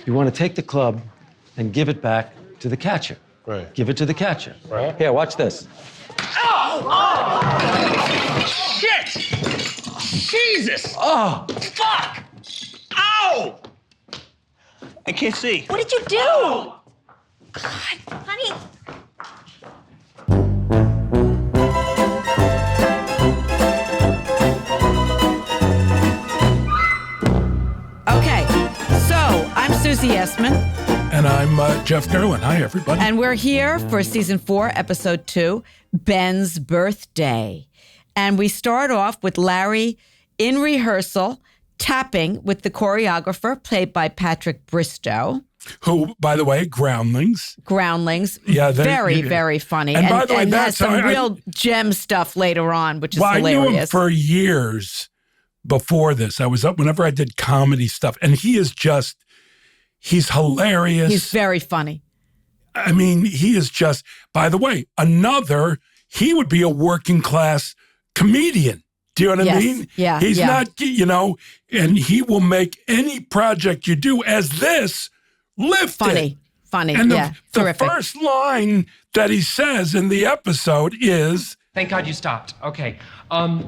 You want to take the club and give it back to the catcher. Right. Give it to the catcher. Right. Here, watch this. Oh! Oh! Shit! Jesus! Oh! Fuck! Ow! I can't see. What did you do? Oh. God, honey. Okay, so I'm Susie Essman. And I'm Jeff Garlin. Hi, everybody. And we're here for season 4, episode 2, Ben's birthday. And we start off with Larry in rehearsal, tapping with the choreographer, played by Patrick Bristow. Who, by the way, Groundlings. Yeah, very funny. And by the way, and that's has some how real gem stuff later on, which is hilarious. I knew him for years before this. I was up whenever I did comedy stuff, and he's hilarious. He's very funny. I mean, he is just, by the way, he would be a working class comedian. Do you know what I mean? Yeah. He's not, and he will make any project you do as this lift it. Funny, and the the first line that he says in the episode is, "Thank God you stopped." Okay. I'm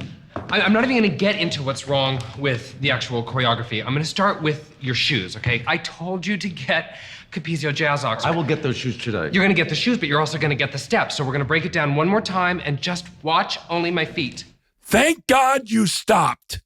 not even going to get into what's wrong with the actual choreography. I'm going to start with your shoes, okay? I told you to get Capizio Jazz Ox. I will get those shoes today. You're going to get the shoes, but you're also going to get the steps. So we're going to break it down one more time and just watch only my feet. "Thank God you stopped."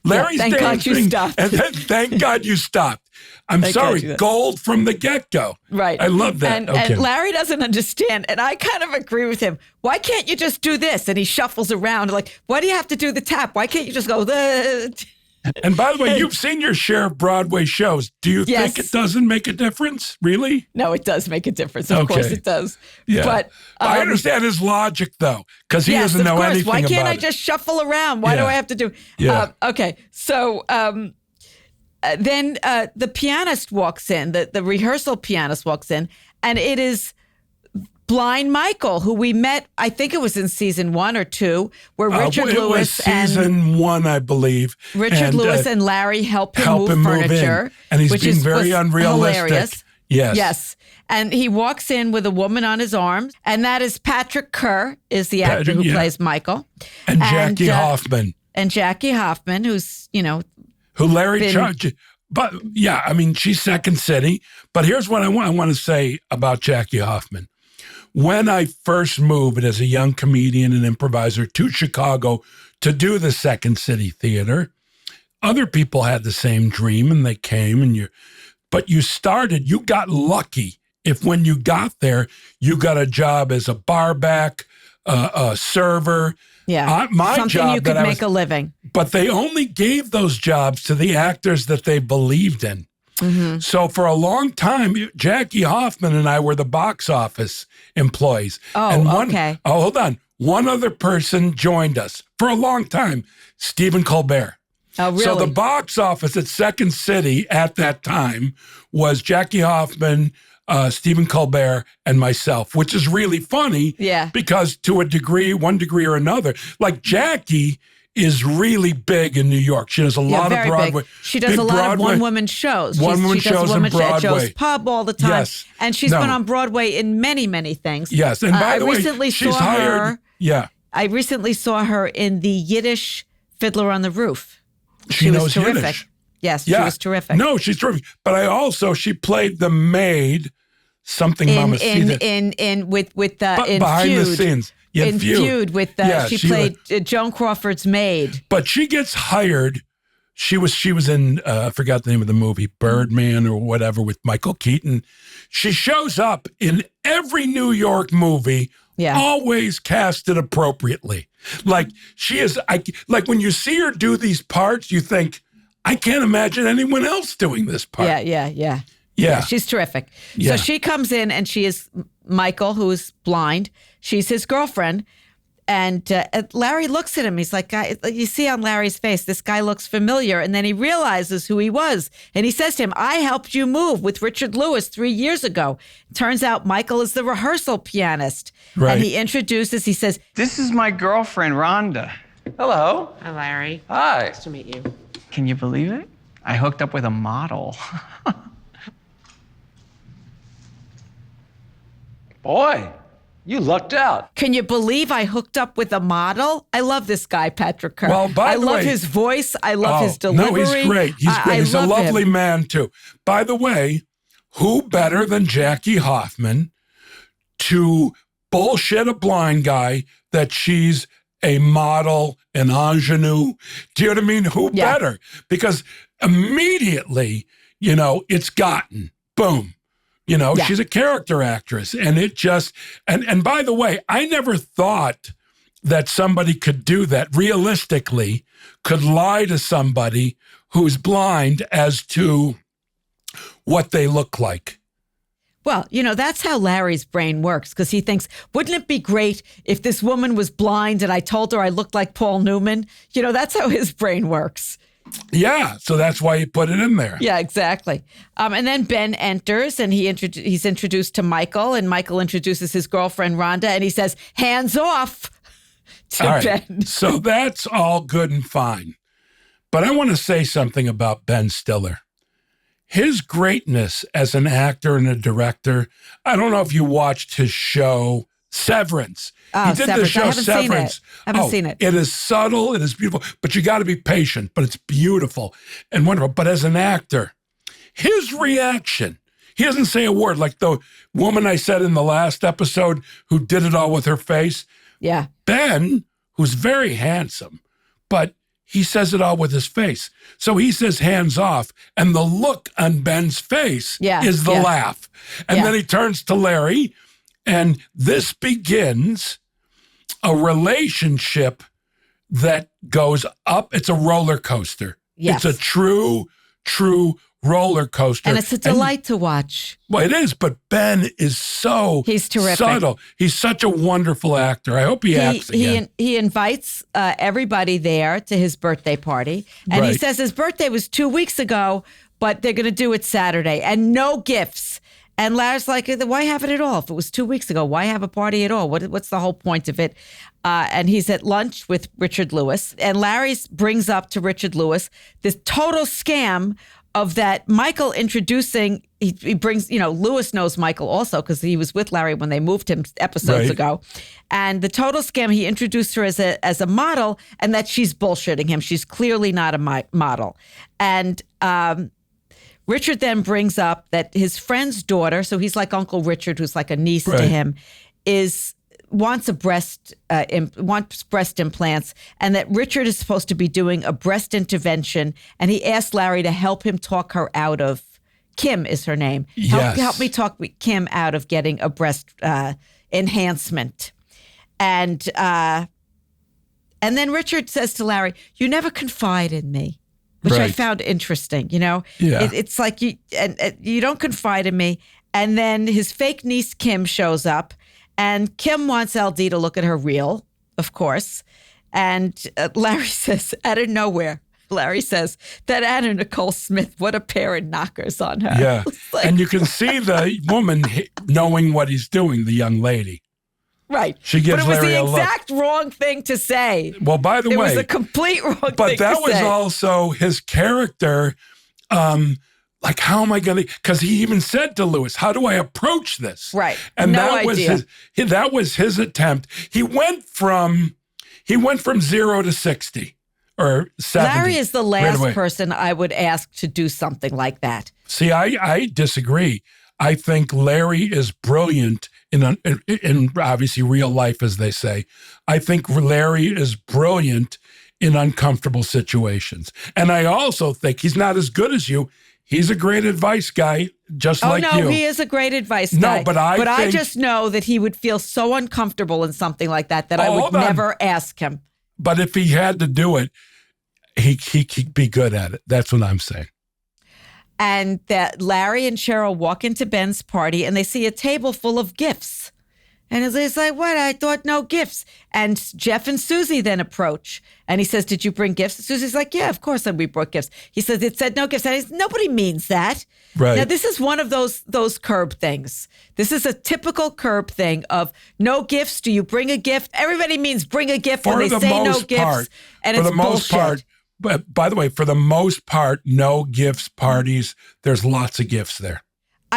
Larry's thank dancing. God you stopped. And then, thank God you stopped. I'm sorry, gold from the get-go. Right. I love that. And Larry doesn't understand, and I kind of agree with him. Why can't you just do this? And he shuffles around like, why do you have to do the tap? Why can't you just go, And by the way, you've seen your share of Broadway shows. Do you think it doesn't make a difference? Really? No, it does make a difference. Of course it does. Yeah. But I understand his logic, though, because he doesn't know anything about it. Why can't I just shuffle around? Why do I have to do? Yeah. Okay. So then the pianist walks in, the rehearsal pianist walks in, and it is Blind Michael, who we met, I think it was in season 1 or 2, where Richard Lewis season 1, I believe. Richard Lewis and Larry help him move furniture. And he's being very unrealistic. Hilarious. Yes. And he walks in with a woman on his arms, and that is Patrick Kerr, is the actor who plays Michael. And Jackie Hoffman. And Jackie Hoffman, who's, who Larry charged. But yeah, I mean, she's Second City. But here's what I want to say about Jackie Hoffman. When I first moved as a young comedian and improviser to Chicago to do the Second City Theater, other people had the same dream and they came but you got lucky if when you got there, you got a job as a barback, a server. Yeah, my something job you could make a living. But they only gave those jobs to the actors that they believed in. Mm-hmm. So for a long time, Jackie Hoffman and I were the box office employees. Okay. Oh, hold on. One other person joined us for a long time, Stephen Colbert. Oh, really? So the box office at Second City at that time was Jackie Hoffman, Stephen Colbert, and myself, which is really funny. Yeah. Because to one degree or another, like Jackie is really big in New York. She does a lot of Broadway. Big. She does a lot of one-woman shows. One-woman shows in Broadway. At Joe's Pub all the time. Yes. And she's been on Broadway in many, many things. Yes. And by the way, she's hired. Yeah. I recently saw her in the Yiddish Fiddler on the Roof. She knows was terrific. Yiddish. Yes, she was terrific. No, she's terrific. But she played the maid, something Mama Behind the scenes. Yeah, in Feud with she played Joan Crawford's maid. But she gets hired. She was in I forgot the name of the movie, Birdman or whatever, with Michael Keaton. She shows up in every New York movie, always casted appropriately. Like she is like when you see her do these parts, you think, I can't imagine anyone else doing this part. Yeah, she's terrific. Yeah. So she comes in and she is Michael, who's blind. She's his girlfriend. And Larry looks at him. He's like, you see on Larry's face, this guy looks familiar. And then he realizes who he was. And he says to him, I helped you move with Richard Lewis 3 years ago. Turns out Michael is the rehearsal pianist. Right. And he says, this is my girlfriend, Rhonda. Hello. Hi, Larry. Hi. Nice to meet you. Can you believe it? I hooked up with a model. Boy, you lucked out. Can you believe I hooked up with a model? I love this guy, Patrick Kerr. Well, by I the love way- his voice. I love his delivery. No, he's great. He's great. He's a love lovely him. man, too. By the way, who better than Jackie Hoffman to bullshit a blind guy that she's a model, an ingenue? Do you know what I mean? Who better? Because immediately, it's gotten. Boom. She's a character actress. And it just, and by the way, I never thought that somebody could do that realistically, could lie to somebody who's blind as to what they look like. Well, that's how Larry's brain works, because he thinks, wouldn't it be great if this woman was blind and I told her I looked like Paul Newman? That's how his brain works. Yeah, so that's why he put it in there. Yeah, exactly. And then Ben enters, and he's introduced to Michael, and Michael introduces his girlfriend, Rhonda, and he says, hands off to All right. Ben. So that's all good and fine. But I want to say something about Ben Stiller. His greatness as an actor and a director, I don't know if you watched his show, Severance. Oh, He did Severance. the show I haven't Severance. seen it. I haven't seen it. It is subtle, it is beautiful, but you got to be patient, but it's beautiful and wonderful. But as an actor, his reaction, he doesn't say a word, like the woman I said in the last episode who did it all with her face. Yeah. Ben, who's very handsome, but he says it all with his face. So he says hands off, and the look on Ben's face is the laugh. And then he turns to Larry, and this begins a relationship that goes up. It's a roller coaster. Yes. It's a true roller coaster. And it's a delight to watch. Well, it is, but Ben is He's terrific. subtle. He's such a wonderful actor. I hope he acts again. He invites everybody there to his birthday party. And he Right. says his birthday was 2 weeks ago, but they're going to do it Saturday. And no gifts. And Larry's like, why have it at all? If it was 2 weeks ago, why have a party at all? What's the whole point of it? And he's at lunch with Richard Lewis. And Larry brings up to Richard Lewis this total scam of that Michael introducing, he brings, Lewis knows Michael also because he was with Larry when they moved him episodes ago. And the total scam, he introduced her as a model, and that she's bullshitting him. She's clearly not a model. And Richard then brings up that his friend's daughter, so he's like Uncle Richard, who's like a niece to him, wants breast implants, and that Richard is supposed to be doing a breast intervention, and he asked Larry to help him talk her out of, Kim is her name. Help me talk Kim out of getting a breast enhancement. And then Richard says to Larry, you never confide in me, which I found interesting. It's like you don't confide in me. And then his fake niece, Kim, shows up. And Kim wants LD to look at her reel, of course. And Larry says, out of nowhere, that Anna Nicole Smith, what a pair of knockers on her. Yeah. And you can see the woman knowing what he's doing, the young lady. Right. She gives but it was Larry the a look. exact wrong thing to say. Well, by the way. It was a complete wrong thing to say. But that was also his character. Like, how am I going to, because he even said to Lewis, how do I approach this? Right. And no that idea. was his attempt. He went from 0 to 60 or 70. Larry is the last person I would ask to do something like that. See, I disagree. I think Larry is brilliant in obviously real life, as they say. I think Larry is brilliant in uncomfortable situations. And I also think he's not as good as you. He's a great advice guy, just like you. Oh, no, he is a great advice guy. No, but I just know that he would feel so uncomfortable in something like that I would never ask him. But if he had to do it, he'd be good at it. That's what I'm saying. And that Larry and Cheryl walk into Ben's party and they see a table full of gifts. And it's like, what? I thought no gifts. And Jeff and Susie then approach. And he says, did you bring gifts? And Susie's like, yeah, of course we brought gifts. He says, it said no gifts. And nobody means that. Right. Now, this is one of those Curb things. This is a typical Curb thing of no gifts. Do you bring a gift? Everybody means bring a gift when they say no gifts. And it's bullshit. But by the way, for the most part, no gifts parties, there's lots of gifts there.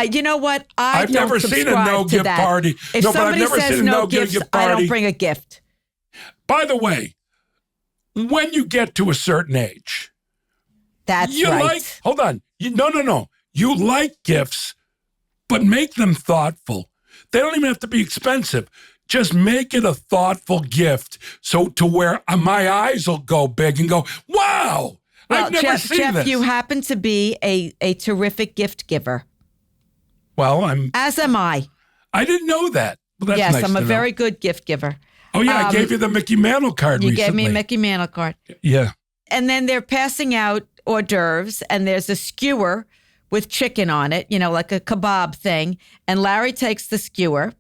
You know what? I've don't never seen a subscribe no to gift that. party. If No, but I've somebody never says seen a no no gifts, gift I party. don't bring a gift. By the way, when you get to a certain age, That's you right. hold on. No. You like gifts, but make them thoughtful. They don't even have to be expensive. Just make it a thoughtful gift so to where my eyes will go big and go, wow, Well, I've never seen Jeff, this. you happen to be a terrific gift giver, Well, as am I. I didn't know that. Well, that's Yes, nice I'm a to know. very good gift giver. Oh, yeah, I gave you the Mickey Mantle card You recently. gave me a Mickey Mantle card. Yeah. And then they're passing out hors d'oeuvres, and there's a skewer with chicken on it, like a kebab thing. And Larry takes the skewer,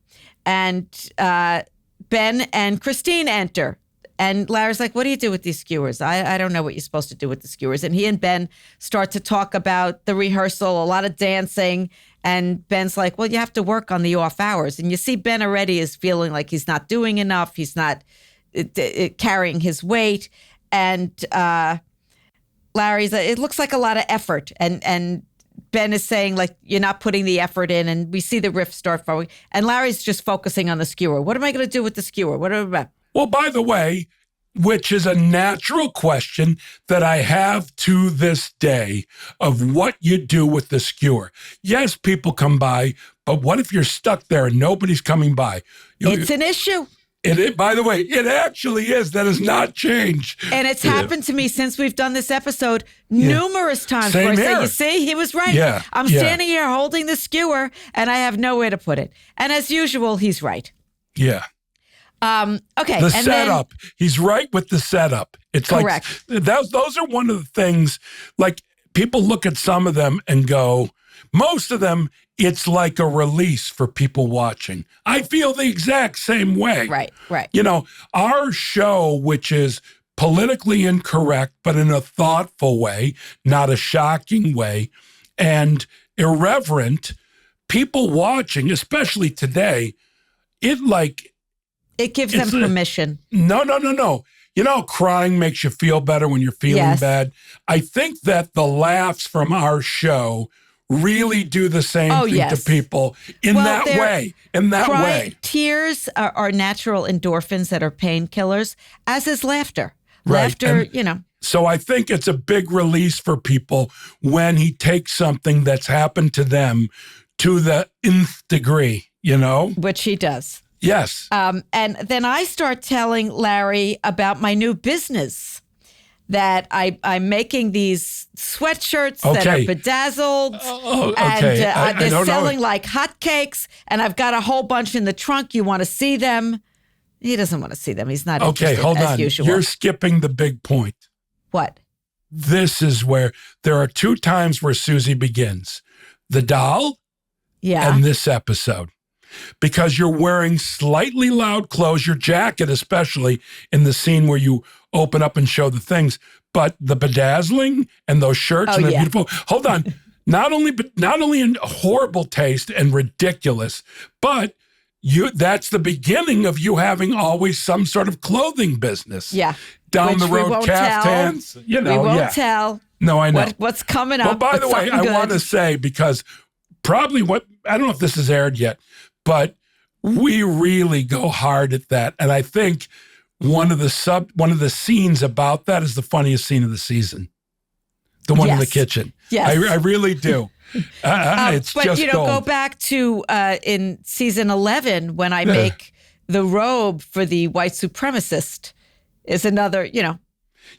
and Ben and Christine enter. And Larry's like, what do you do with these skewers? I don't know what you're supposed to do with the skewers. And he and Ben start to talk about the rehearsal, a lot of dancing. And Ben's like, well, you have to work on the off hours. And you see Ben already is feeling like he's not doing enough. He's not carrying his weight. And Larry's, it looks like a lot of effort. And Ben is saying, like, you're not putting the effort in. And we see the riff start forward. And Larry's just focusing on the skewer. What am I going to do with the skewer? Well, by the way, which is a natural question that I have to this day of what you do with the skewer. Yes, people come by, but what if you're stuck there and nobody's coming by? It's an issue. By the way, it actually is. That has not changed. And it's happened to me since we've done this episode numerous times. Same where I say, here. you see, he was right. Yeah. I'm standing here holding the skewer and I have nowhere to put it. And as usual, he's right. Yeah. Okay. The and setup. He's right with the setup. It's correct. Like those are one of the things, like people look at some of them and go, most of them, it's like a release for people watching. I feel the exact same way. Right. Our show, which is politically incorrect, but in a thoughtful way, not a shocking way, and irreverent, people watching, especially today, it gives them permission. No. Crying makes you feel better when you're feeling bad. I think that the laughs from our show really do the same thing to people in that way. Tears are natural endorphins that are painkillers, as is laughter. Right. Laughter, So I think it's a big release for people when he takes something that's happened to them to the nth degree, Which he does. Yes. And then I start telling Larry about my new business, that I'm making these sweatshirts that are bedazzled. And they're selling like hotcakes. And I've got a whole bunch in the trunk. You want to see them? He doesn't want to see them. He's not interested, hold as on. usual. You're skipping the big point. What? This is where there are two times where Susie begins. The doll and this episode. Because you're wearing slightly loud clothes, your jacket especially, in the scene where you open up and show the things. But the bedazzling and those shirts and they're beautiful. Hold on. Not only in horrible taste and ridiculous, but that's the beginning of you having always some sort of clothing business. Yeah. Down the road, caftans. We won't tell. No, I know. What's coming up. Well, by the way, I want to say, because probably I don't know if this is aired yet, but we really go hard at that. And I think one of the scenes about that is the funniest scene of the season. The one in the kitchen. Yes. I really do. It's but just gold. Go back to in season 11 when I make the robe for the white supremacist is another,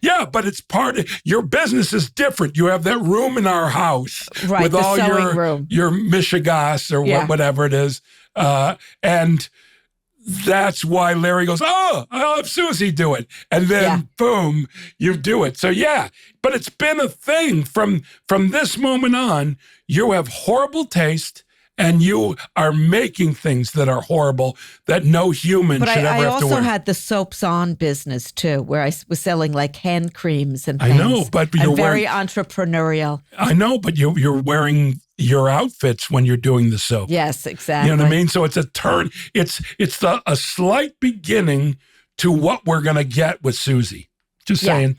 Yeah, but it's part of your business is different. You have that room in our house with the all sewing room. your Michigas or whatever it is. And that's why Larry goes, I'll have Susie do it. And then boom, you do it. So but it's been a thing from this moment on. You have horrible taste and you are making things that are horrible that no human should ever have to wear. But I also had the soaps on business too, where I was selling like hand creams and things. I know, but you're very entrepreneurial. I know, but you're wearing your outfits when you're doing the soap. Yes, exactly. You know what I mean? So it's a turn. It's a slight beginning to what we're going to get with Susie. Just saying.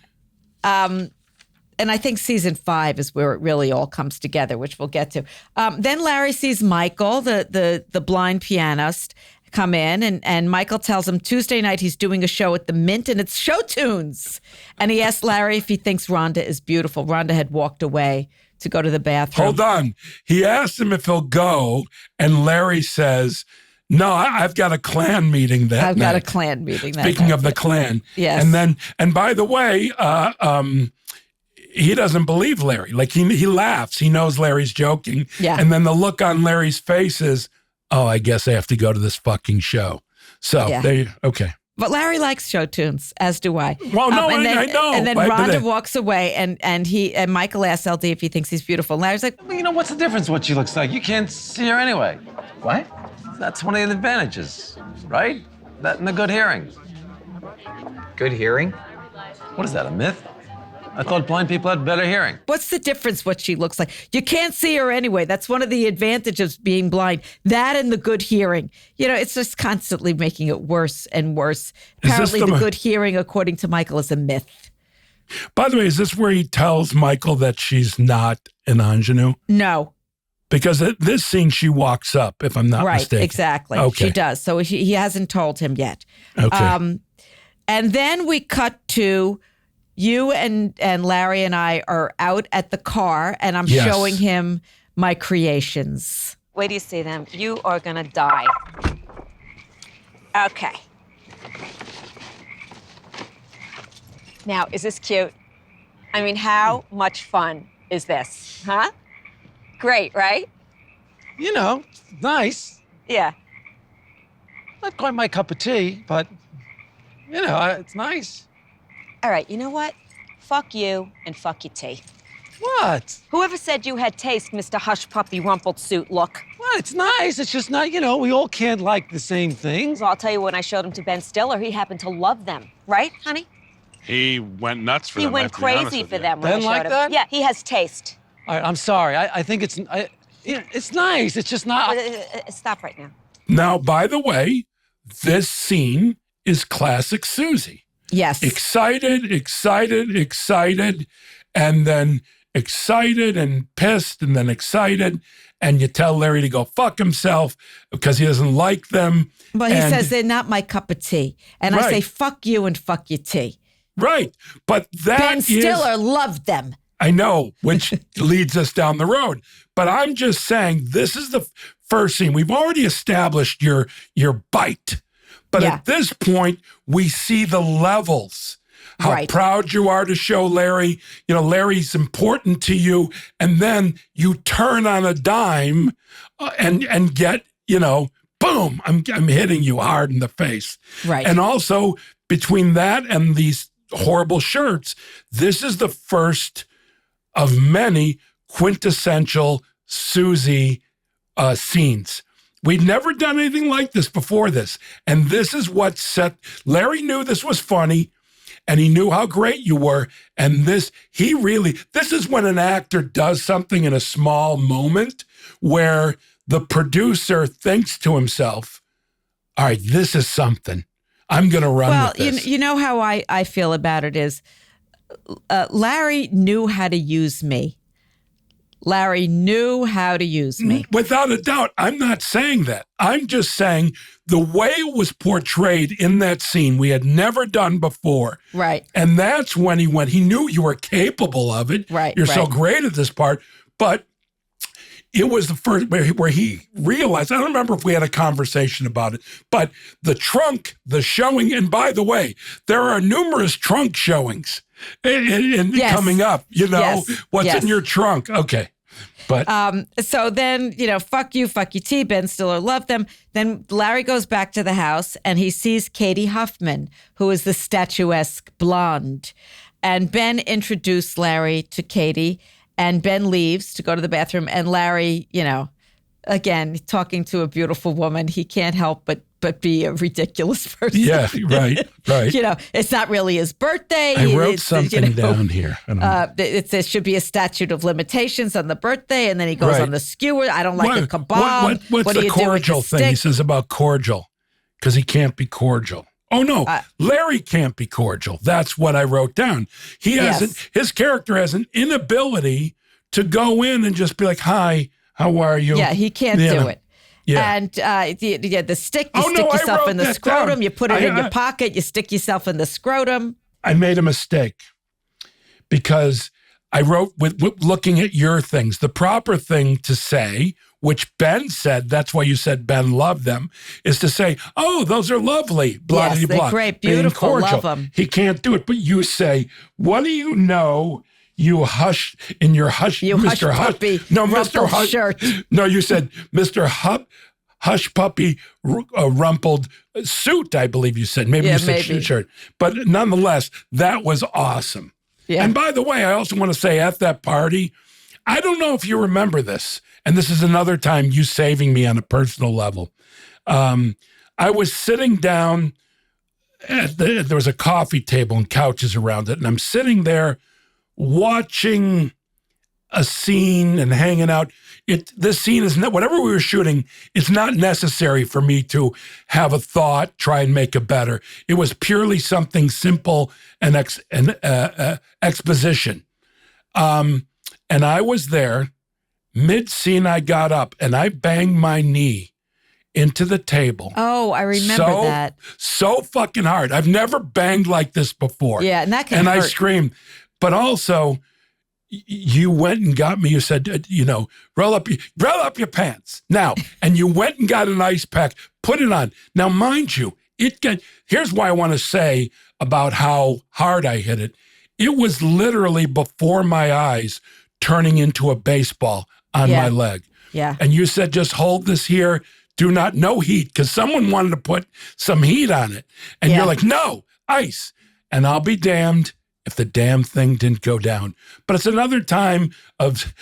And I think season 5 is where it really all comes together, which we'll get to. Then Larry sees Michael, the blind pianist, come in, and Michael tells him Tuesday night he's doing a show at the Mint, and it's show tunes. And he asks Larry if he thinks Rhonda is beautiful. Rhonda had walked away to go to the bathroom. Hold on. He asks him if he'll go, and Larry says, no, I've got a Klan meeting that night. I've got a Klan meeting that night. Speaking of the Klan. Yes. And by the way, he doesn't believe Larry. Like he laughs. He knows Larry's joking. Yeah. And then the look on Larry's face is, oh, I guess I have to go to this fucking show. So okay. But Larry likes show tunes, as do I. Well, no, I know. And then Rhonda walks away, and Michael asks LD if he thinks he's beautiful. And Larry's like, Well, you know, what's the difference what she looks like? You can't see her anyway. What? That's one of the advantages, right? That and the good hearing. Good hearing? What is that, a myth? I thought blind people had better hearing. what's the difference what she looks like? You can't see her anyway. That's one of the advantages of being blind. That and the good hearing. You know, it's just constantly making it worse and worse. Apparently the good hearing, according to Michael, is a myth. By the way, is this where he tells Michael that she's not an ingenue? No. Because at this scene, she walks up, if I'm not mistaken. Right, exactly. Okay. She does. So he hasn't told him yet. Okay. And then we cut to you and Larry and I are out at the car, and I'm showing him my creations. Wait till you see them. You are gonna die. Okay. Now, is this cute? I mean, how much fun is this? Huh? Great, right? You know, nice. Yeah. Not quite my cup of tea, but, you know, it's nice. All right, you know what? Fuck you and fuck your tea. What? Whoever said you had taste, Mr. Hush Puppy Rumpled Suit Look? What? It's nice. It's just not, you know, we all can't like the same things. Well, I'll tell you, when I showed them to Ben Stiller, he happened to love them. Right, honey? He went nuts for He them. went crazy for them when Ben I showed like him. that? Yeah, he has taste. All right, I'm sorry. I think it's nice. It's just not. Stop right now. Now, by the way, this scene is classic Susie. Yes. Excited, and then excited and pissed, and then excited. And you tell Larry to go fuck himself because he doesn't like them. Well, he says they're not my cup of tea. And I say, fuck you and fuck your tea. Right. But that Ben Stiller loved them. I know, which leads us down the road. But I'm just saying, this is the first scene. We've already established your bite. But at this point, we see the levels. How proud you are to show Larry, you know, Larry's important to you. And then you turn on a dime and get, you know, boom, I'm hitting you hard in the face. Right. And also between that and these horrible shirts, this is the first of many quintessential Susie scenes. We'd never done anything like this before this. And this is what Larry knew this was funny, and he knew how great you were. And this is when an actor does something in a small moment where the producer thinks to himself, all right, this is something. I'm going to run with this. Well, you know how I feel about it is Larry knew how to use me. Larry knew how to use me. Without a doubt. I'm not saying that. I'm just saying the way it was portrayed in that scene, we had never done before. Right. And that's when he went. He knew you were capable of it. Right. You're so great at this part. But it was the first where he realized, I don't remember if we had a conversation about it, but the trunk, the showing, and by the way, there are numerous trunk showings coming up. You know, what's in your trunk. Okay. But so then, you know, fuck you, fuck you, T. Ben Stiller loved them. Then Larry goes back to the house and he sees Katie Huffman, who is the statuesque blonde. And Ben introduced Larry to Katie, and Ben leaves to go to the bathroom. And Larry, you know, again, talking to a beautiful woman, he can't help but be a ridiculous person. Yeah, right. You know, it's not really his birthday. I wrote something down here. It should be a statute of limitations on the birthday, and then he goes on the skewer. I don't like a kebab. What's the cordial thing he says about cordial? Because he can't be cordial. Oh, no. Larry can't be cordial. That's what I wrote down. His character has an inability to go in and just be like, hi, how are you? Yeah, he can't do it. Yeah. And the stick, you stick yourself in the scrotum, down. you put it in your pocket, you stick yourself in the scrotum. I made a mistake because I wrote with looking at your things. The proper thing to say, which Ben said, that's why you said Ben loved them, is to say, oh, those are lovely. Blah, Yes, blah, they're great, beautiful, being cordial. love them. He can't do it, but you say, what do you know? You hush in your hush, You Mr. hush puppy, No, Mr. rumpled Hush. shirt. No, you said Mr. Hush puppy rumpled suit, I believe you said. Maybe you said shirt. But nonetheless, that was awesome. Yeah. And by the way, I also want to say at that party, I don't know if you remember this, and this is another time you saving me on a personal level. I was sitting down there was a coffee table and couches around it, and I'm sitting there watching a scene and hanging out. This scene is not, whatever we were shooting, it's not necessary for me to have a thought, try and make it better. It was purely something simple and exposition. And I was there, mid-scene I got up and I banged my knee into the table. Oh, I remember that. So fucking hard. I've never banged like this before. Yeah, and that can hurt. I screamed. But also, you went and got me, you said, roll up your pants. Now, and you went and got an ice pack, put it on. Now, mind you, here's why I want to say about how hard I hit it. It was literally before my eyes turning into a baseball on my leg. Yeah. And you said, just hold this here. No heat, because someone wanted to put some heat on it. And you're like, no, ice. And I'll be damned if the damn thing didn't go down. But it's another time of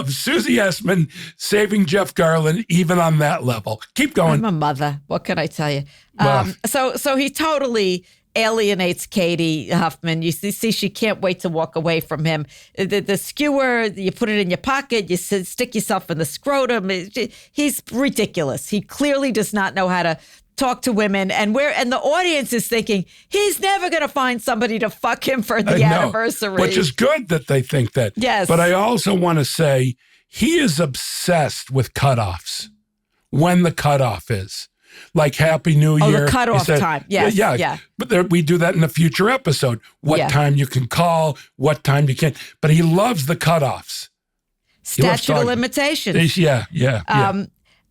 Susie Essman saving Jeff Garlin, even on that level. Keep going. I'm a mother. What can I tell you? Well, So he totally alienates Katie Huffman. You see, she can't wait to walk away from him. The skewer, you put it in your pocket, you stick yourself in the scrotum. He's ridiculous. He clearly does not know how to talk to women, and the audience is thinking he's never going to find somebody to fuck him for the anniversary. Which is good that they think that. Yes. But I also want to say he is obsessed with cutoffs. When the cutoff is. Like Happy New Year. Oh, the cutoff time. Yes. Yeah. But we do that in a future episode. What time you can call, what time you can't. But he loves the cutoffs. Statute of limitations. Yeah.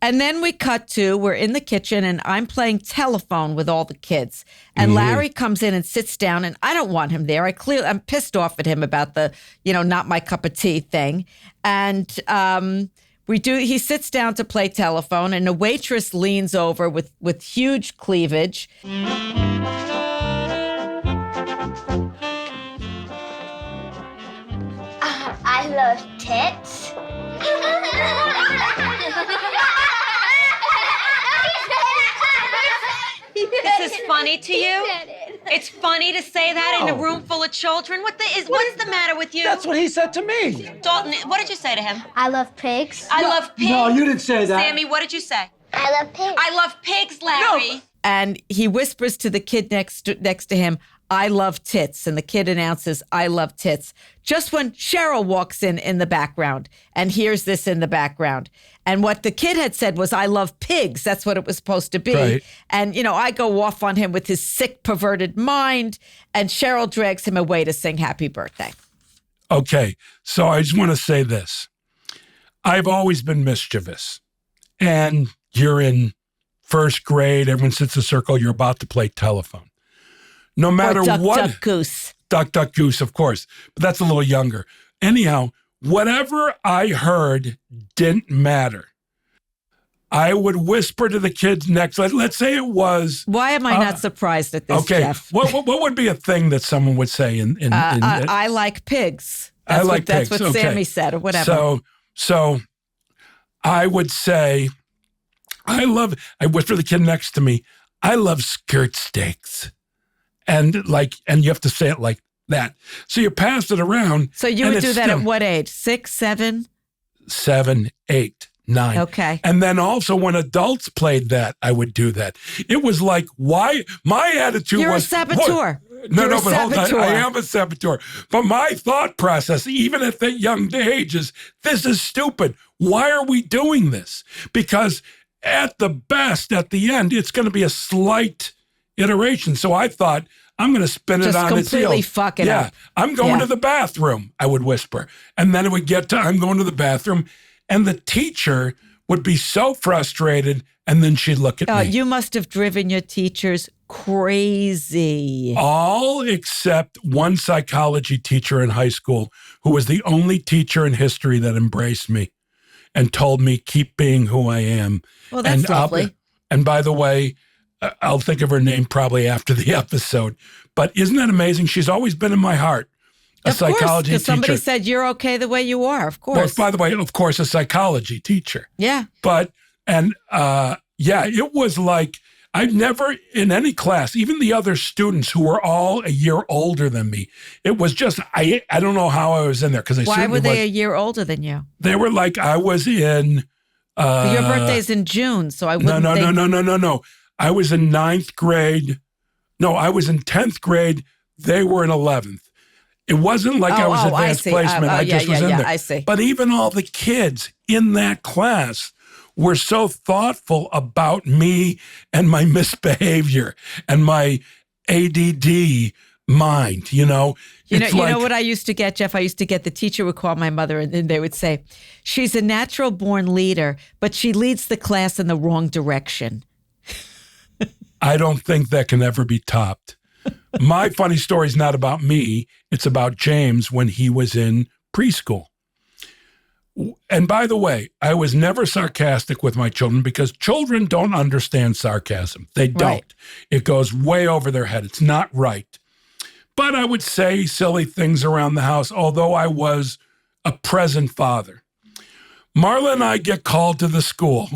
And then we cut to, we're in the kitchen and I'm playing telephone with all the kids. And Larry comes in and sits down, and I don't want him there. I'm pissed off at him about the, not my cup of tea thing. And he sits down to play telephone, and a waitress leans over with huge cleavage. I love tits. This is funny to you? It's funny to say that in a room full of children? What's the matter with you? That's what he said to me. Dalton, what did you say to him? I love pigs. I love pigs. No, you didn't say that. Sammy, what did you say? I love pigs. I love pigs, Larry. No. And he whispers to the kid next to him, I love tits. And the kid announces, I love tits. Just when Cheryl walks in the background and hears this in the background. And what the kid had said was, I love pigs. That's what it was supposed to be. Right. And, I go off on him with his sick, perverted mind. And Cheryl drags him away to sing happy birthday. Okay. So I just want to say this. I've always been mischievous. And you're in first grade. Everyone sits in a circle. You're about to play telephone. No matter or duck, what. Duck, goose. Duck, goose, of course. But that's a little younger. Anyhow, whatever I heard didn't matter. I would whisper to the kids next. Let's say it was. Why am I not surprised at this, Jeff? What would be a thing that someone would say in I like pigs. That's pigs. That's what Okay. Sammy said, or whatever. So I would say, I whisper to the kid next to me, I love skirt steaks. And you have to say it like that. So you pass it around. So you would do that at what age? 6, 7? 7, 8. 9. Okay. And then also when adults played that, I would do that. It was like, why? My attitude You're was... a saboteur. No, You're a but hold on. saboteur. I am a saboteur. But my thought process, even at that young age, is this is stupid. Why are we doing this? Because at the best, at the end, it's going to be a slight iteration. So I thought, I'm going to spin Just it on its heel. completely fuck it up. I'm going Yeah. to the bathroom, I would whisper. And then it would get to, I'm going to the bathroom. And the teacher would be so frustrated, and then she'd look at me. You must have driven your teachers crazy. All except one psychology teacher in high school who was the only teacher in history that embraced me and told me, keep being who I am. Well, that's lovely. And by the way, I'll think of her name probably after the episode. But isn't that amazing? She's always been in my heart. A psychology teacher. Somebody said you're okay the way you are, of course. Well, by the way, of course, a psychology teacher. Yeah. It was like, I've never, in any class, even the other students who were all a year older than me, it was just, I don't know how I was in there. Because Why were they a year older than you? They were like, I was in... your birthday's in June, so I wouldn't No. I was in 9th grade. No, I was in 10th grade. They were in 11th. It wasn't like I was advanced placement. I just was in there. I see. But even all the kids in that class were so thoughtful about me and my misbehavior and my ADD mind, You know what I used to get, Jeff? I used to get the teacher would call my mother and then they would say, she's a natural born leader, but she leads the class in the wrong direction. I don't think that can ever be topped. My funny story is not about me. It's about James when he was in preschool. And by the way, I was never sarcastic with my children because children don't understand sarcasm. They don't. Right. It goes way over their head. It's not right. But I would say silly things around the house, although I was a present father. Marla and I get called to the school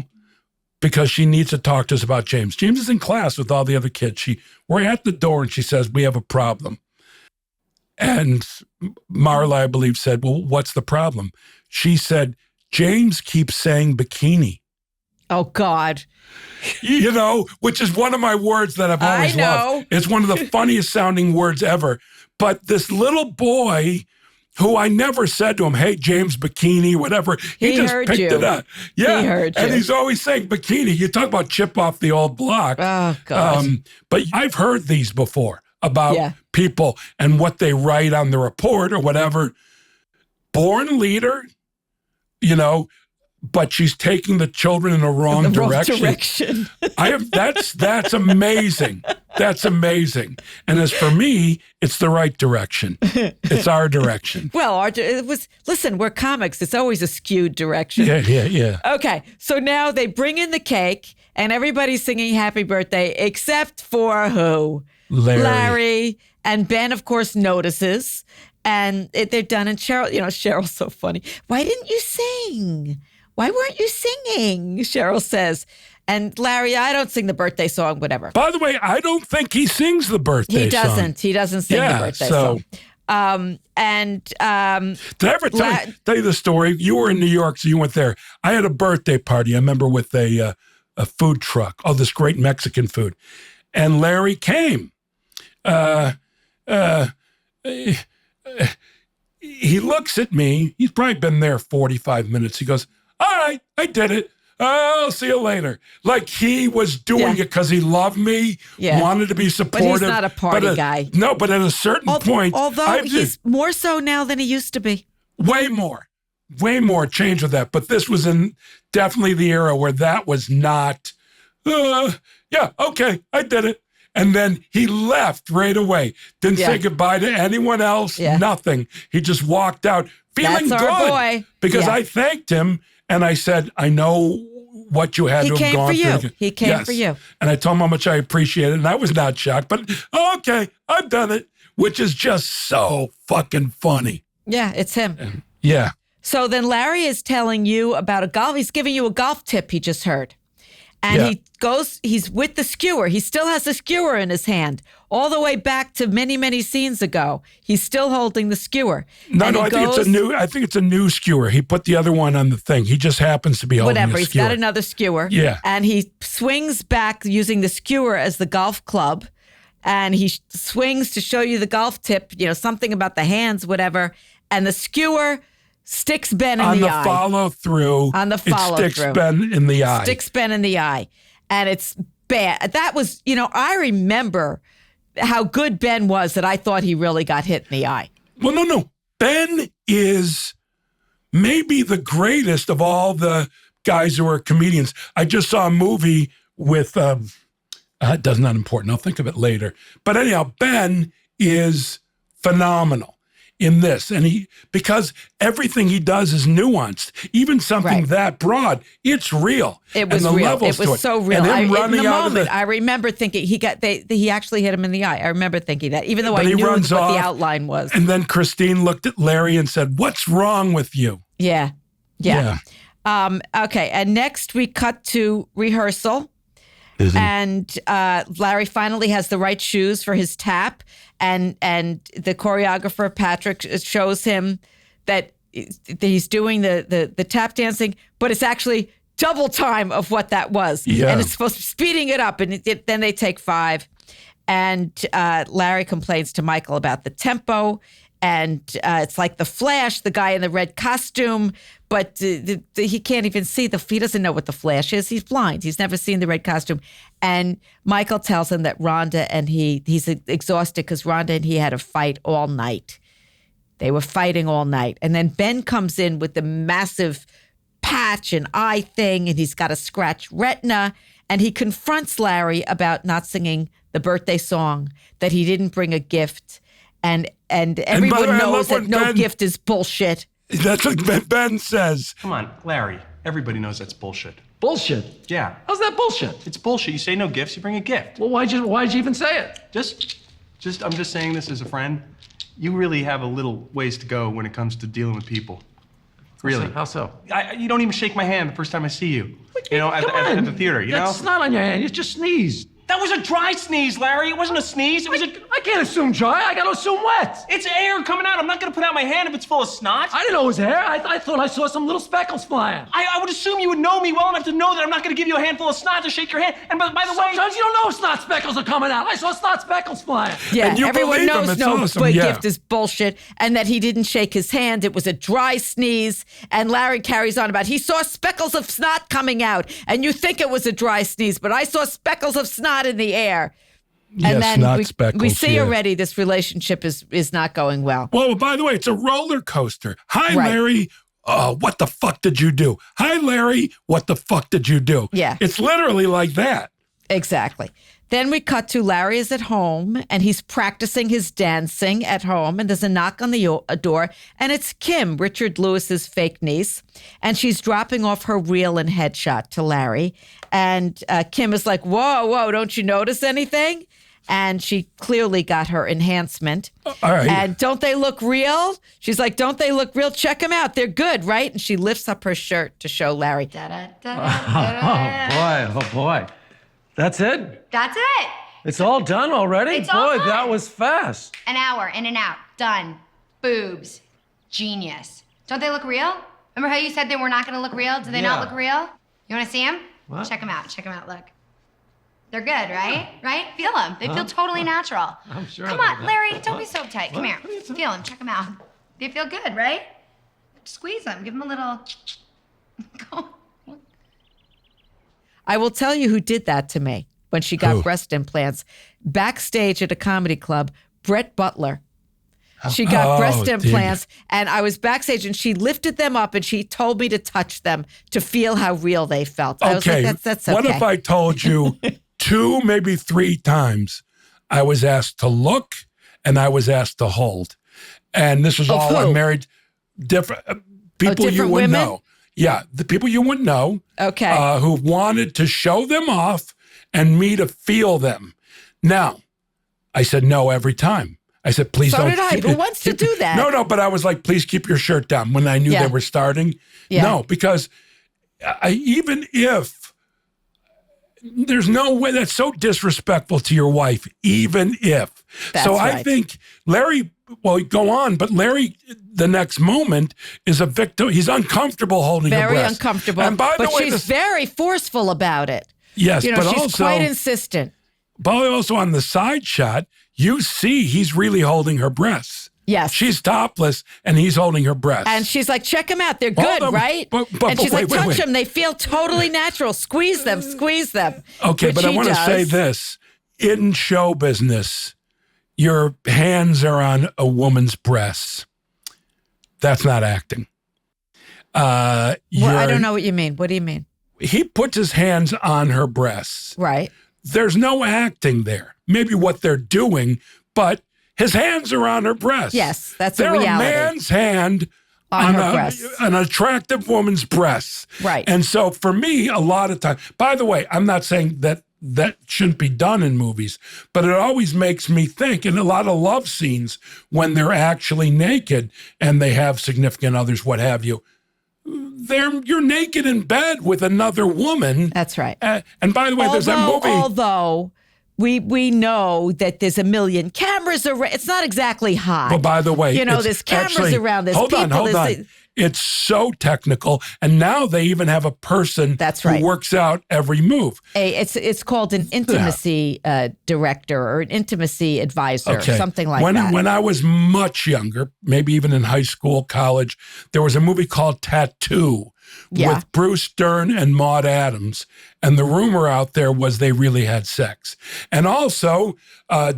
because she needs to talk to us about James. James is in class with all the other kids. We're at the door and she says, we have a problem. And Marla, I believe, said, well, what's the problem? She said, James keeps saying bikini. Oh, God. Which is one of my words that I've always loved. It's one of the funniest sounding words ever. But this little boy who I never said to him, hey, James, bikini, whatever. He just picked it up. Yeah. He heard you. And he's always saying bikini. You talk about chip off the old block. Oh, God. But I've heard these before about people and what they write on the report or whatever. Born leader, but she's taking the children in the wrong direction. That's amazing. That's amazing. And as for me, it's the right direction. It's our direction. Well, listen, we're comics. It's always a skewed direction. Yeah. Okay. So now they bring in the cake and everybody's singing happy birthday except for who? Larry. And Ben, of course, notices. And they're done. And Cheryl, Cheryl's so funny. Why didn't you sing? Why weren't you singing? Cheryl says. And Larry, I don't sing the birthday song, whatever. By the way, I don't think he sings the birthday song. He doesn't sing the birthday song. Did I ever tell you the story? You were in New York, so you went there. I had a birthday party, I remember, with a food truck. Oh, this great Mexican food. And Larry came. He looks at me. He's probably been there 45 minutes. He goes, all right, I did it. I'll see you later. Like he was doing it because he loved me, wanted to be supportive. But he's not a party guy. No, but at a certain point. Although he's more so now than he used to be. Way more change with that. But this was in definitely the era where that was not, okay, I did it. And then he left right away. Didn't say goodbye to anyone else, nothing. He just walked out feeling That's good. Our boy. Because I thanked him and I said, I know what you had to have gone through. He came for you. And I told him how much I appreciate it. And I was not shocked, but okay, I've done it, which is just so fucking funny. Yeah, it's him. Yeah. So then Larry is telling you about he's giving you a golf tip he just heard. And he's with the skewer. He still has the skewer in his hand all the way back to many, many scenes ago. He's still holding the skewer. No, I think it's a new skewer. He put the other one on the thing. He just happens to be holding whatever. the He's skewer. got another skewer. Yeah. And he swings back using the skewer as the golf club. And he swings to show you the golf tip, something about the hands, whatever. And the skewer sticks Ben in the eye. Follow-through. On the follow-through. It sticks Ben in the eye. Sticks Ben in the eye. And it's bad. That was, I remember how good Ben was that I thought he really got hit in the eye. Well, no. Ben is maybe the greatest of all the guys who are comedians. I just saw a movie with, that's not important. I'll think of it later. But anyhow, Ben is phenomenal in this. And because everything he does is nuanced, even something that broad, it's real. It was and the real. levels It was so real. And him running in the out moment, of I remember thinking he actually hit him in the eye. I remember thinking that, even though I knew what the outline was. And then Christine looked at Larry and said, "What's wrong with you?" Yeah. Okay. And next we cut to rehearsal. And Larry finally has the right shoes for his tap, and the choreographer Patrick shows him that he's doing the tap dancing, but it's actually double time of what that was, and it's supposed to be speeding it up, and then they take 5, and Larry complains to Michael about the tempo. And it's like the Flash, the guy in the red costume, but he can't even see he doesn't know what the Flash is. He's blind. He's never seen the red costume. And Michael tells him that Rhonda and he's exhausted because Rhonda and he had a fight all night. They were fighting all night. And then Ben comes in with the massive patch and eye thing, and he's got a scratched retina. And he confronts Larry about not singing the birthday song, that he didn't bring a gift. And everyone knows that no gift is bullshit. That's what Ben says. Come on, Larry. Everybody knows that's bullshit. Bullshit? Yeah. How's that bullshit? It's bullshit. You say no gifts, you bring a gift. Well, why'd you even say it? I'm just saying this as a friend. You really have a little ways to go when it comes to dealing with people. Really. How so? You don't even shake my hand the first time I see you. At the theater, That's not on your hand. You just sneezed. That was a dry sneeze, Larry. It wasn't a sneeze. I can't assume dry. I gotta assume wet. It's air coming out. I'm not gonna put out my hand if it's full of snot. I didn't know it was hair. I thought I saw some little speckles flying. I would assume you would know me well enough to know that I'm not gonna give you a handful of snot to shake your hand. And by the way, sometimes you don't know if snot speckles are coming out. I saw snot speckles flying. Yeah, and you everyone knows it's no awesome. gift is bullshit, and that he didn't shake his hand. It was a dry sneeze. And Larry carries on about he saw speckles of snot coming out, and you think it was a dry sneeze, but I saw speckles of snot in the air. And then we see already this relationship is not going well. Well, by the way, it's a roller coaster. Hi, Larry. What the fuck did you do? Hi, Larry. What the fuck did you do? Yeah. It's literally like that. Exactly. Then we cut to Larry is at home, and he's practicing his dancing at home, and there's a knock on the door, and it's Kim, Richard Lewis's fake niece, and she's dropping off her reel and headshot to Larry. And Kim is like, whoa, don't you notice anything? And she clearly got her enhancement. All right. And don't they look real? She's like, don't they look real? Check them out. They're good, right? And she lifts up her shirt to show Larry. Oh, boy. That's it? That's it. It's all done already? It's all done. That was fast. An hour, in and out, done. Boobs. Genius. Don't they look real? Remember how you said they were not gonna look real? Do they not look real? You wanna see them? What? Check them out, look. They're good, right? Right? Feel them. They feel totally natural. I'm sure. Come on, Larry, don't be so uptight. Come here. Feel them, check them out. They feel good, right? Squeeze them, give them a little. I will tell you who did that to me when she got breast implants. Backstage at a comedy club, Brett Butler. She got breast implants, and I was backstage, and she lifted them up, and she told me to touch them to feel how real they felt. I was like, that's okay. What if I told you 2, maybe 3 times I was asked to look and I was asked to hold? And this is all I'm married, different people you wouldn't know. Yeah, the people you wouldn't know. Okay. Who wanted to show them off and me to feel them. Now, I said no every time. I said, please don't. So did I. Who wants to do that? No, but I was like, please keep your shirt down when I knew they were starting. Yeah. No, because even if there's no way. That's so disrespectful to your wife, even if. That's so I right. think Larry, well, go on, but Larry, the next moment, is a victim. He's uncomfortable holding her Very breast. uncomfortable. And by but the way, she's very forceful about it. Yes, you know, but she's also, quite insistent. But also on the side shot, you see he's really holding her breasts. Yes. She's topless and he's holding her breasts. And she's like, check them out. They're good, right? But and she's wait, like, touch wait. them. They feel totally natural. Squeeze them, squeeze them. Okay, Which but I he want to does. say this. In show business, your hands are on a woman's breasts. That's not acting. Well, I don't know what you mean. What do you mean? He puts his hands on her breasts. Right. There's no acting there. Maybe what they're doing, but his hands are on her breasts. Yes, that's They're a reality. a man's hand On her breasts. an attractive woman's breasts. Right. And so for me, a lot of time, by the way, I'm not saying that shouldn't be done in movies, but it always makes me think in a lot of love scenes when they're actually naked and they have significant others, what have you, you're naked in bed with another woman. That's right. And by the way, there's that movie. Although we know that there's a million cameras around. It's not exactly hot. But by the way, you know, it's there's cameras actually, around. There's hold people. on. It's so technical, and now they even have a person who works out every move. It's called an intimacy director or an intimacy advisor, something like that. When I was much younger, maybe even in high school, college, there was a movie called Tattoo with Bruce Dern and Maude Adams, and the rumor out there was they really had sex. And also,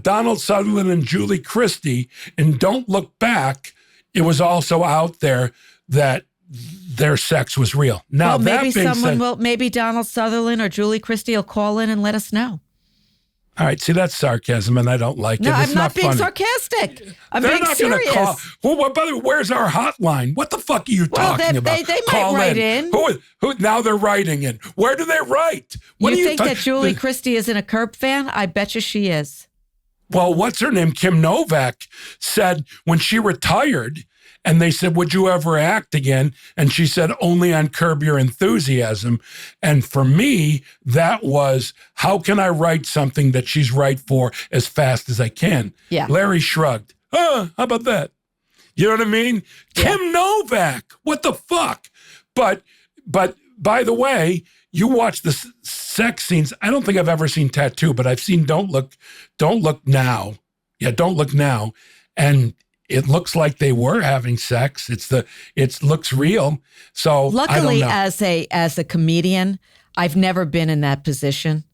Donald Sutherland and Julie Christie in Don't Look Back, it was also out there that their sex was real. Now, well, maybe that being said, maybe Donald Sutherland or Julie Christie will call in and let us know. All right, see, that's sarcasm, and I don't like it. No, It's I'm not being funny. sarcastic. I'm They're being not serious. Gonna call. Well, by the way, where's our hotline? What the fuck are you talking about? They might Call write in. Who? Now they're writing in. Where do they write? What You do think that Julie Christie isn't a Curb fan? I bet you she is. Well, what's her name? Kim Novak said when she retired, and they said, would you ever act again? And she said, only on Curb Your Enthusiasm. And for me, that was, how can I write something that she's right for as fast as I can? Yeah. Larry shrugged. How about that? You know what I mean? Yeah. Kim Novak, what the fuck? But by the way, you watch the sex scenes. I don't think I've ever seen Tattoo, but I've seen Don't Look Now. Yeah, Don't Look Now. And it looks like they were having sex. It looks real. So luckily, I don't know. as a comedian, I've never been in that position.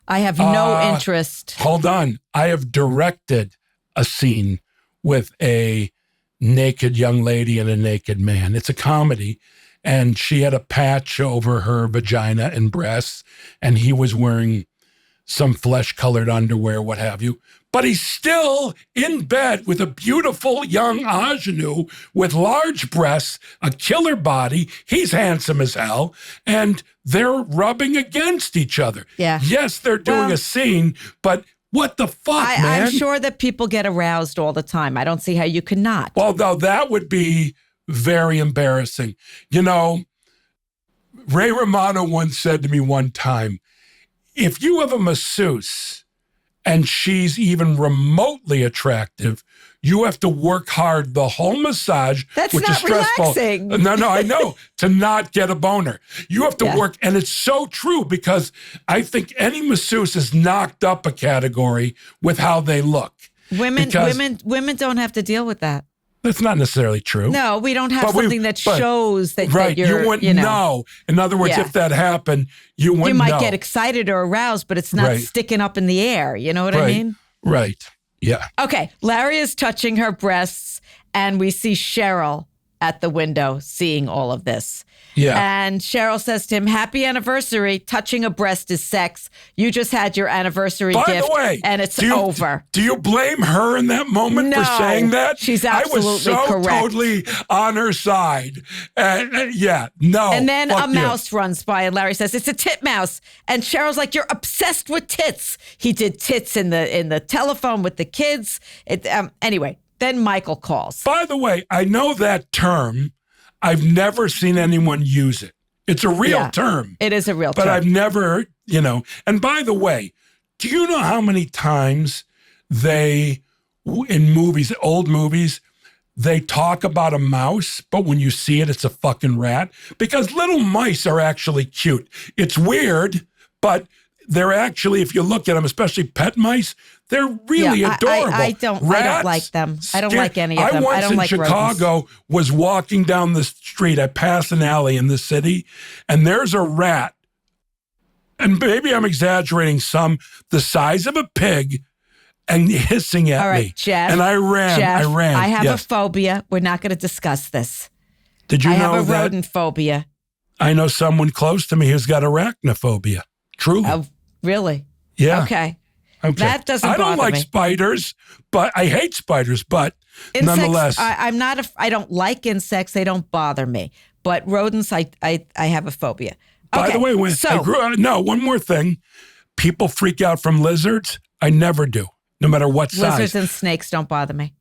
I have no interest. Hold on. I have directed a scene with a naked young lady and a naked man. It's a comedy. And she had a patch over her vagina and breasts, and he was wearing some flesh-colored underwear, what have you. But he's still in bed with a beautiful young ingenue with large breasts, a killer body. He's handsome as hell, and they're rubbing against each other. Yeah. Yes, they're doing a scene, but what the fuck, man? I'm sure that people get aroused all the time. I don't see how you cannot. Well, no, that would be very embarrassing. You know, Ray Romano once said to me one time, if you have a masseuse and she's even remotely attractive, you have to work hard the whole massage, That's which not is stressful. relaxing. No, I know, to not get a boner. You have to work, and it's so true because I think any masseuse is knocked up a category with how they look. Women don't have to deal with that. That's not necessarily true. No, we don't have something that shows that, right, that you're, you wouldn't know. In other words, if that happened, you wouldn't know. You might get excited or aroused, but it's not sticking up in the air. You know what I mean? Right. Yeah. Okay. Larry is touching her breasts, and we see Cheryl at the window seeing all of this. Yeah. And Cheryl says to him, happy anniversary. Touching a breast is sex. You just had your anniversary gift. By the way, and it's over. Do you blame her in that moment for saying that? She's absolutely I was so correct. totally on her side. No. And then a mouse runs by, and Larry says, it's a titmouse. And Cheryl's like, you're obsessed with tits. He did tits in the telephone with the kids. Anyway, then Michael calls. By the way, I know that term. I've never seen anyone use it. It's a real term. It is a real term. But I've never And by the way, do you know how many times in movies, old movies, they talk about a mouse, but when you see it, it's a fucking rat? Because little mice are actually cute. It's weird, but they're actually, if you look at them, especially pet mice, they're really adorable. I don't like them. I don't like any of them. I once in like Chicago rodents. was walking down the street. I passed an alley in the city, and there's a rat. And maybe I'm exaggerating some, the size of a pig, and hissing at All right, me. Jeff, and I ran. Jeff, I have yes. a phobia. We're not going to discuss this. Did you know that? I have a rodent phobia. I know someone close to me who's got arachnophobia. Truly. Oh, really? Yeah. Okay. I That doesn't bother me. don't like spiders, but I hate spiders, but insects, nonetheless. I don't like insects. They don't bother me. But rodents, I have a phobia. Okay. By the way, when I grew up, one more thing. People freak out from lizards. I never do, no matter what size. Lizards and snakes don't bother me.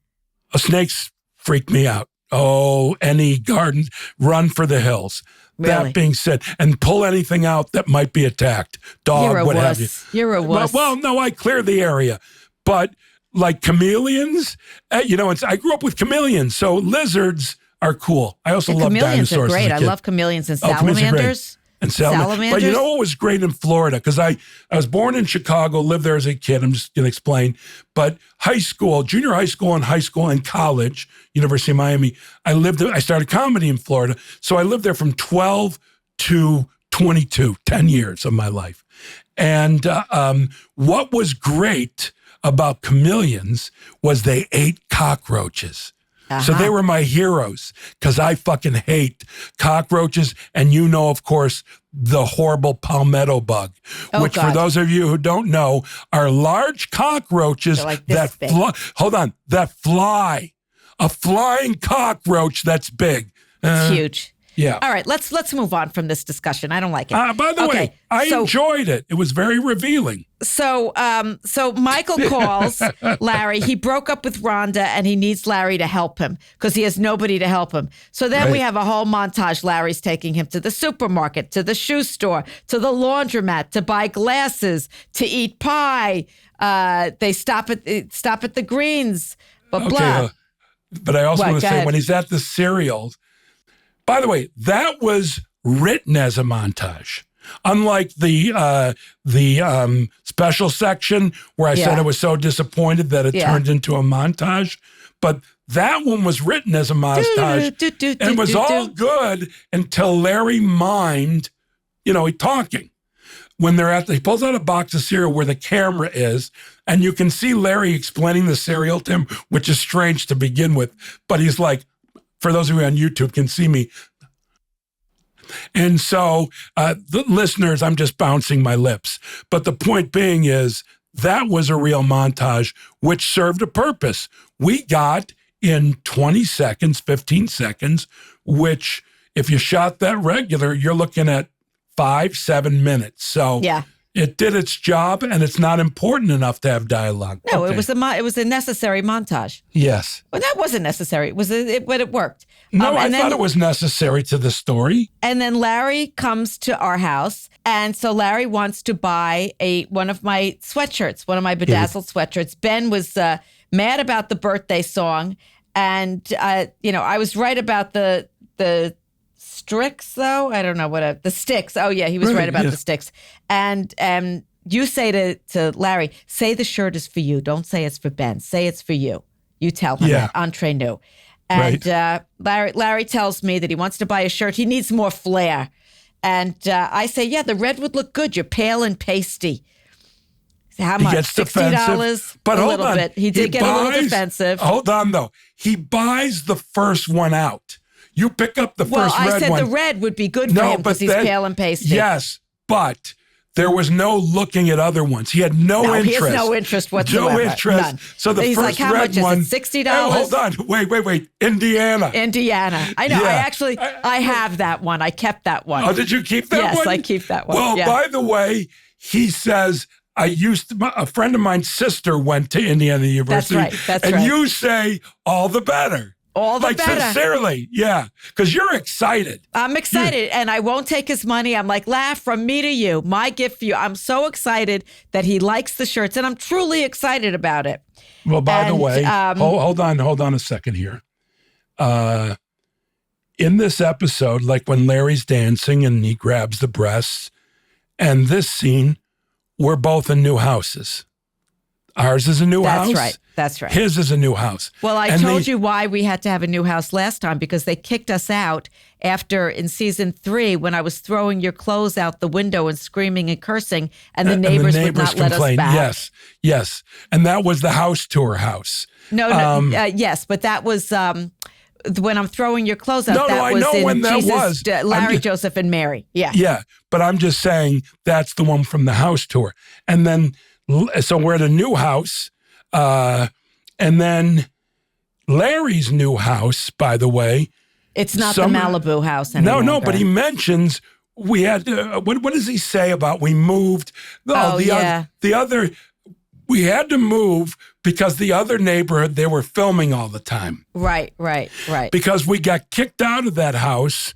Snakes freak me out. Oh, any garden, run for the hills. Really? That being said, and pull anything out that might be attacked. Dog, what have you. You're a wuss. Well, no, I clear the area. But like chameleons, I grew up with chameleons, so lizards are cool. I also love chameleons dinosaurs. Are great. As a kid. I love chameleons and Chameleons are great. salamanders. And salamanders. But you know what was great in Florida? Because I was born in Chicago, lived there as a kid. I'm just going to explain. But high school, junior high school and college, University of Miami, I started comedy in Florida. So I lived there from 12 to 22, 10 years of my life. And what was great about chameleons was they ate cockroaches. So they were my heroes because I fucking hate cockroaches. And of course, the horrible palmetto bug, which for those of you who don't know, are large cockroaches that fly. A flying cockroach that's big. It's huge. Yeah. All right, let's move on from this discussion. I don't like it. By the way, I enjoyed it. It was very revealing. So Michael calls Larry. He broke up with Rhonda, and he needs Larry to help him because he has nobody to help him. So then we have a whole montage. Larry's taking him to the supermarket, to the shoe store, to the laundromat, to buy glasses, to eat pie. They stop at the Greens, blah. But I also want to say when he's at the cereal. By the way, that was written as a montage. Unlike the special section where I said I was so disappointed that it turned into a montage. But that one was written as a montage. And it was all good until Larry mimed, talking. When he pulls out a box of cereal where the camera is, and you can see Larry explaining the cereal to him, which is strange to begin with. But he's like, for those of you on YouTube can see me. And so the listeners, I'm just bouncing my lips. But the point being is that was a real montage, which served a purpose. We got in 20 seconds, 15 seconds, which if you shot that regular, you're looking at 5-7 minutes. So it did its job, and it's not important enough to have dialogue. No, it was a necessary montage. Yes. Well, that wasn't necessary. But it worked. No, I thought it was necessary to the story. And then Larry comes to our house, and so Larry wants to buy one of my sweatshirts, one of my bedazzled sweatshirts. Ben was mad about the birthday song, and I was right about the Strix, though. I don't know the sticks. Oh yeah, he was right about the sticks. And you say to Larry, say the shirt is for you. Don't say it's for Ben. Say it's for you. You tell him that, entre nous. And Larry tells me that he wants to buy a shirt. He needs more flair. And I say, the red would look good. You're pale and pasty. How much? He gets $60? But a hold little on. bit. He did get a little defensive. Hold on, though. He buys the first one out. You pick up the first red one. Well, I said the red would be good for him because he's pale and pasty. Yes, but there was no looking at other ones. He had no interest. He has no interest whatsoever. No interest. None. So the he's first like, how red much one. Is it? $60? Oh, hold on. Wait. Indiana. I know. Yeah. I have that one. I kept that one. Oh, did you keep that one? Yes, I keep that one. Well, by the way, he says, a friend of mine's sister went to Indiana University. That's right. And you say, all the better. All the like better. sincerely, yeah, because you're excited. I'm excited, and I won't take his money. I'm like, laugh from me to you. My gift for you. I'm so excited that he likes the shirts, and I'm truly excited about it. Well, by the way, hold on a second here. In this episode, like when Larry's dancing and he grabs the breasts, and this scene, we're both in new houses. Ours is a new house. That's right. That's right. His is a new house. Well, I told you why we had to have a new house last time, because they kicked us out after in season 3 when I was throwing your clothes out the window and screaming and cursing, and the neighbors would not let us back. Yes. And that was the house tour house. Yes, but that was when I'm throwing your clothes out. I know when that was. Larry, Joseph, and Mary. Yeah. Yeah, but I'm just saying that's the one from the house tour. And then, so we're at a new house. And then Larry's new house, by the way. It's not the Malibu house anymore. No, but he mentions we had, what does he say about we moved? We had to move because the other neighborhood, they were filming all the time. Right. Because we got kicked out of that house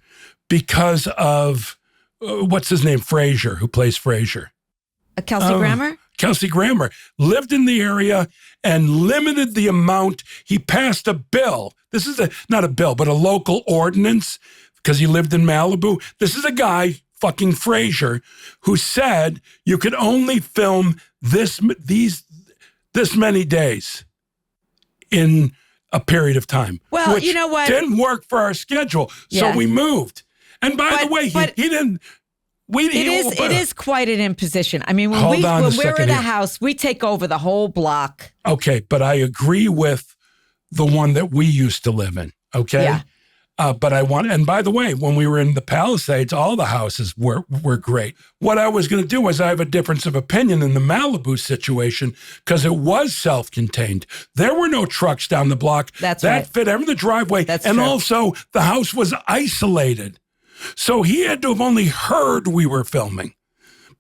because of, what's his name? Frasier, who plays Frasier. Kelsey Grammer? Kelsey Grammer lived in the area and limited the amount. He passed a bill. This is not a bill, but a local ordinance because he lived in Malibu. This is a guy, fucking Frasier, who said you could only film this many days in a period of time. Well, which you know what? Didn't work for our schedule. So we moved. And by the way, he didn't. It is quite an imposition. I mean, when we're in a house, we take over the whole block. Okay, but I agree with the one that we used to live in. Okay, yeah. But and by the way, when we were in the Palisades, all the houses were great. What I was going to do was I have a difference of opinion in the Malibu situation because it was self-contained. There were no trucks down the block. That fit in the driveway, and also the house was isolated. So he had to have only heard we were filming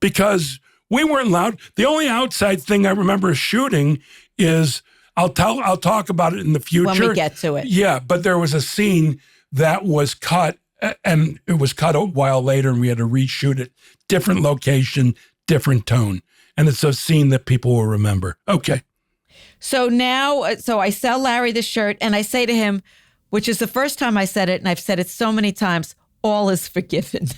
because we weren't allowed. The only outside thing I remember shooting is I'll talk about it in the future. When we get to it. Yeah, but there was a scene that was cut, and it was cut a while later, and we had to reshoot it. Different location, different tone. And it's a scene that people will remember. Okay. So now, I sell Larry the shirt, and I say to him, which is the first time I said it, and I've said it so many times, all is forgiven.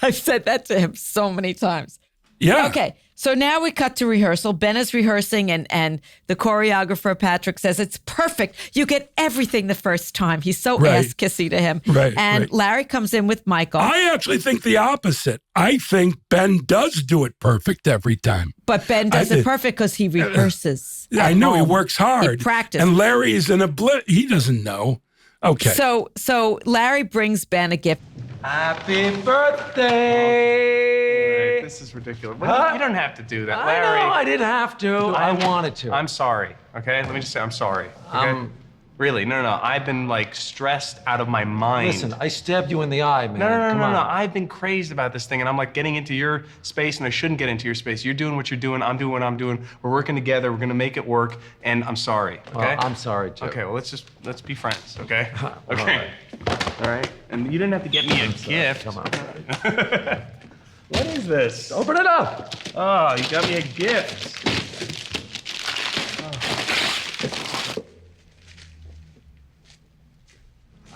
I've said that to him so many times. Yeah. Okay. So now we cut to rehearsal. Ben is rehearsing, and the choreographer, Patrick, says it's perfect. You get everything the first time. He's so ass-kissy to him. And Larry comes in with Michael. I actually think the opposite. I think Ben does do it perfect every time. But Ben does it perfect because he rehearses. I know. He works hard. He practices. And Larry's in a blip. He doesn't know. Okay. So Larry brings Ben a gift. Happy birthday! This is ridiculous. You don't have to do that, Larry. I know, I didn't have to. I wanted to. I'm sorry, okay? Let me just say I'm sorry, okay? Really, no. I've been, stressed out of my mind. Listen, I stabbed you in the eye, man. No. Come on. I've been crazed about this thing, and I'm, getting into your space, and I shouldn't get into your space. You're doing what you're doing. I'm doing what I'm doing. We're working together. We're going to make it work, and I'm sorry, okay? Well, I'm sorry, too. Okay, well, let's be friends, okay? Okay. All right. And you didn't have to get me a gift. Come on. What is this? Open it up. Oh, you got me a gift.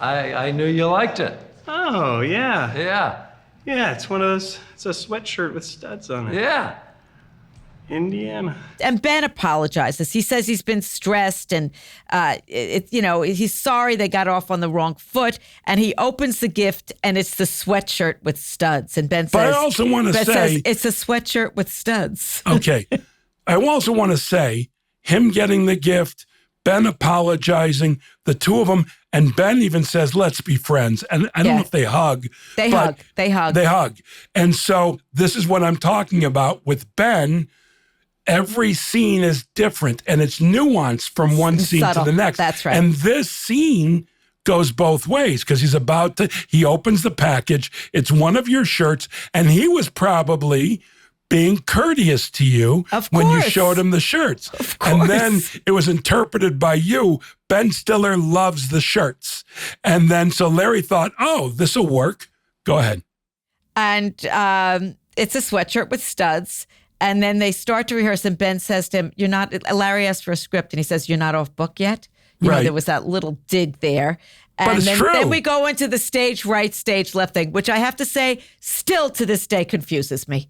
I knew you liked it. Oh, yeah. Yeah. Yeah, it's one of those, it's a sweatshirt with studs on it. Yeah. Indiana. And Ben apologizes. He says he's been stressed and, he's sorry they got off on the wrong foot. And he opens the gift and it's the sweatshirt with studs. And Ben says, but I also want to say, it's a sweatshirt with studs. Okay. I also want to say him getting the gift, Ben apologizing, the two of them, and Ben even says, let's be friends. And I don't know if they hug. They hug. They hug. And so this is what I'm talking about with Ben. Every scene is different and it's nuanced from one scene to the next. That's right. And this scene goes both ways because he opens the package. It's one of your shirts. And he was probably being courteous to you when you showed him the shirts. And then it was interpreted by you, Ben Stiller loves the shirts. And then so Larry thought, oh, this will work. Go ahead. And it's a sweatshirt with studs. And then they start to rehearse, and Ben says to him, Larry asked for a script, and he says, you're not off book yet? You know, there was that little dig there. And but it's true. Then we go into the stage right, stage left thing, which I have to say, still to this day confuses me.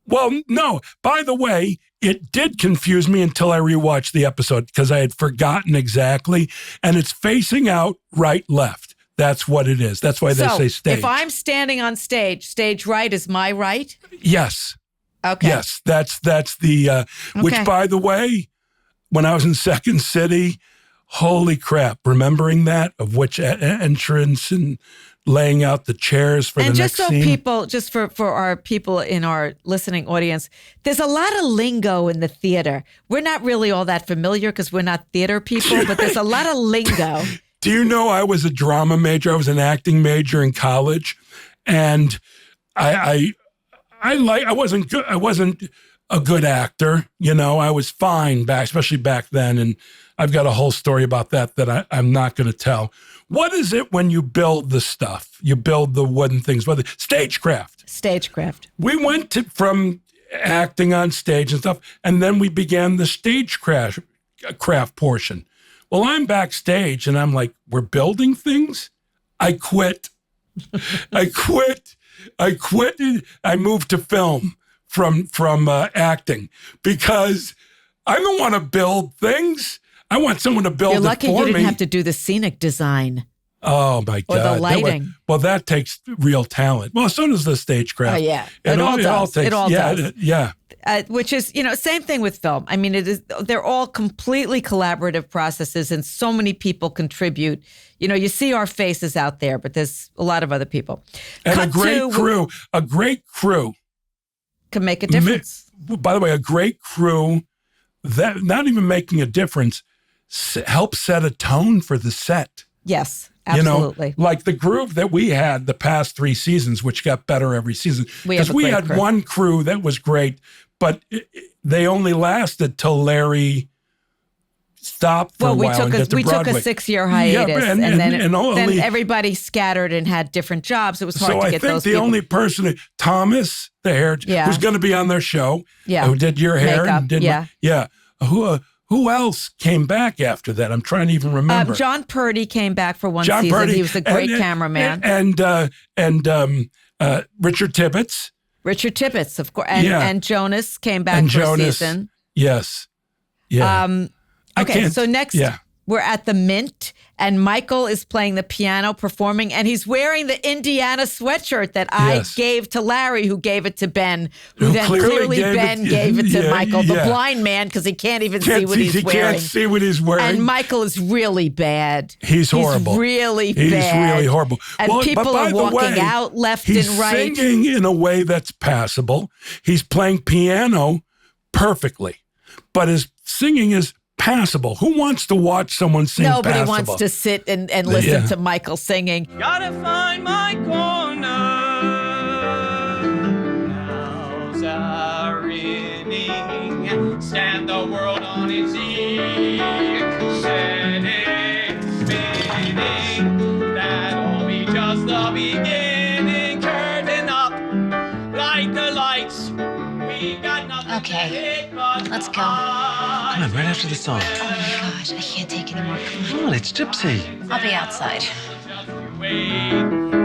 Well, no. By the way, it did confuse me until I rewatched the episode because I had forgotten exactly. And it's facing out right, left. That's what it is. That's why they say stage. If I'm standing on stage right is my right? Yes. Okay. Yes, that's the, which by the way, when I was in Second City, holy crap, remembering that of which entrance and laying out the chairs for the next scene. And just for our people in our listening audience, there's a lot of lingo in the theater. We're not really all that familiar because we're not theater people, but there's a lot of lingo. Do you know I was a drama major? I was an acting major in college, and I wasn't good. I wasn't a good actor. You know, I was fine especially back then. And I've got a whole story about that I'm not going to tell. What is it when you build the stuff? You build the wooden things, stagecraft. Stagecraft. We went from acting on stage and stuff, and then we began the stagecraft portion. Well, I'm backstage, and I'm like, we're building things? I quit. I quit. I moved to film from acting because I don't want to build things. I want someone to build it for me. You're lucky you didn't have to do the scenic design. Oh, my God. Or the lighting. That takes real talent. Well, so does the stagecraft. Oh, yeah. It all does. Yeah. Which is, same thing with film. I mean, they're all completely collaborative processes, and so many people contribute. You see our faces out there, but there's a lot of other people. And a great crew can make a difference. By the way, a great crew that not even making a difference helps set a tone for the set. Yes, absolutely. Like the groove that we had the past 3 seasons, which got better every season. Because we had crew. One crew that was great, but they only lasted till Larry stopped for a while. We took a 6-year hiatus, and then everybody scattered and had different jobs. It was hard to get those people. So I think the only person, Thomas, the hair, who's going to be on their show, who did your hair. Makeup, Who else came back after that? I'm trying to even remember. John Purdy came back for one season. Purdy, he was a great cameraman. And Richard Tibbetts. Richard Tibbetts, of course. And Jonas came back for a season. Yes. Yeah. Okay, so next we're at the Mint, and Michael is playing the piano, performing, and he's wearing the Indiana sweatshirt that I gave to Larry, who gave it to Ben, who then clearly Ben gave it to Michael, the blind man, because he can't even see what he's wearing. He can't see what he's wearing. And Michael is really bad. He's horrible. He's really bad. He's really horrible. And people are walking out left and right. He's singing in a way that's passable. He's playing piano perfectly, but his singing is passable. Who wants to watch someone sing Nobody passable? wants to sit and listen to Michael singing. Gotta find my corner. Bells are ringing. Stand the world on its ear. Setting, spinning. That'll be just the beginning. Curtain up. Light the lights. We got nothing to hit but let's go. Come on, right after the song. Oh my gosh, I can't take anymore. Come on, it's Gypsy. I'll be outside.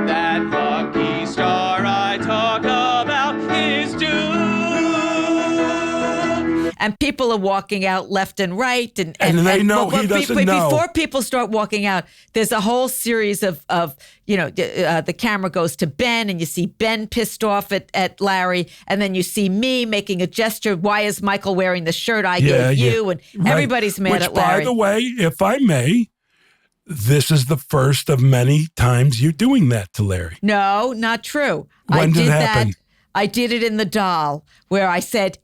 That lucky star I talk about is due. And people are walking out left and right. And they know he doesn't know. Before people start walking out, there's a whole series of the camera goes to Ben, and you see Ben pissed off at Larry. And then you see me making a gesture. Why is Michael wearing the shirt I gave you? And everybody's mad at Larry. By the way, if I may, this is the first of many times you doing that to Larry. No, not true. When did it happen? I did it in The Doll, where I said,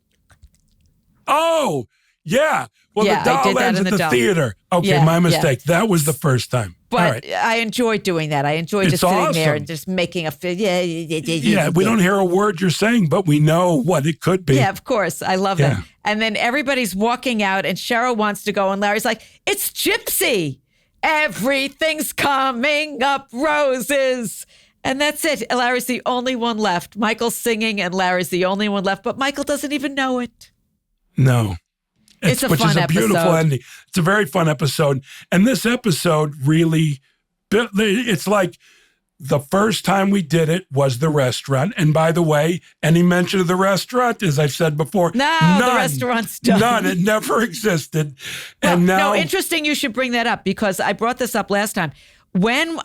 oh, yeah. Well, The Doll ends at the theater. Okay, my mistake. That was the first time. But I enjoy doing that. I enjoy just sitting there and just making a yeah. We don't hear a word you're saying, but we know what it could be. Yeah, of course. I love that. And then everybody's walking out, and Cheryl wants to go, and Larry's like, "It's Gypsy. Everything's coming up roses." And that's it. Larry's the only one left. Michael's singing, and Larry's the only one left. But Michael doesn't even know it. No. It's a which fun is a beautiful episode. ending. It's a very fun episode. And this episode really, it's like the first time we did it was the restaurant. And by the way, any mention of the restaurant, as I've said before, No, the restaurant's done. None. It never existed. Well, and now, no, interesting you should bring that up, because I brought this up last time. When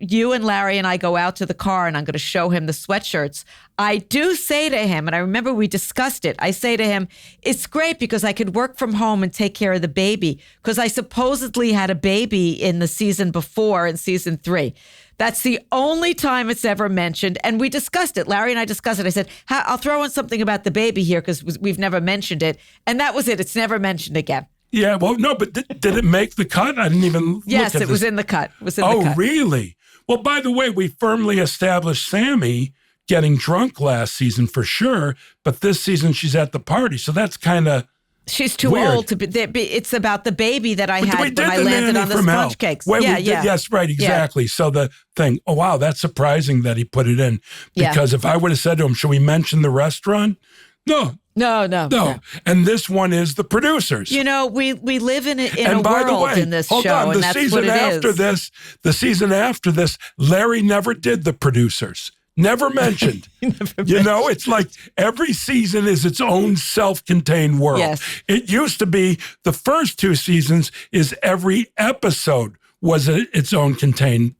you and Larry and I go out to the car and I'm going to show him the sweatshirts, I do say to him, and I remember we discussed it, I say to him, it's great because I could work from home and take care of the baby, because I supposedly had a baby in the season before, in season 3. That's the only time it's ever mentioned. And we discussed it. Larry and I discussed it. I said, I'll throw in something about the baby here because we've never mentioned it. And that was it. It's never mentioned again. Yeah, well, no, but did it make the cut? I didn't even look Yes, at it was in the cut. It was in the cut. Oh, really? Well, by the way, we firmly established Sammy getting drunk last season for sure, but this season she's at the party, so that's kind of She's too weird. old to be. It's about the baby that I But had we when did I the landed nanny on the from hell. sponge cakes. Wait, yeah, we did, yeah. yes, right, exactly. So the thing, oh, wow, that's surprising that he put it in. Because if I would have said to him, should we mention the restaurant? No. No. And this one is the producers. You know, we live in a And by the world way, in this hold show, on, and that's what it is. The season after this, Larry never did the producers. Never mentioned. You know, it's like every season is its own self-contained world. Yes. It used to be the first 2 seasons is every episode was its own contained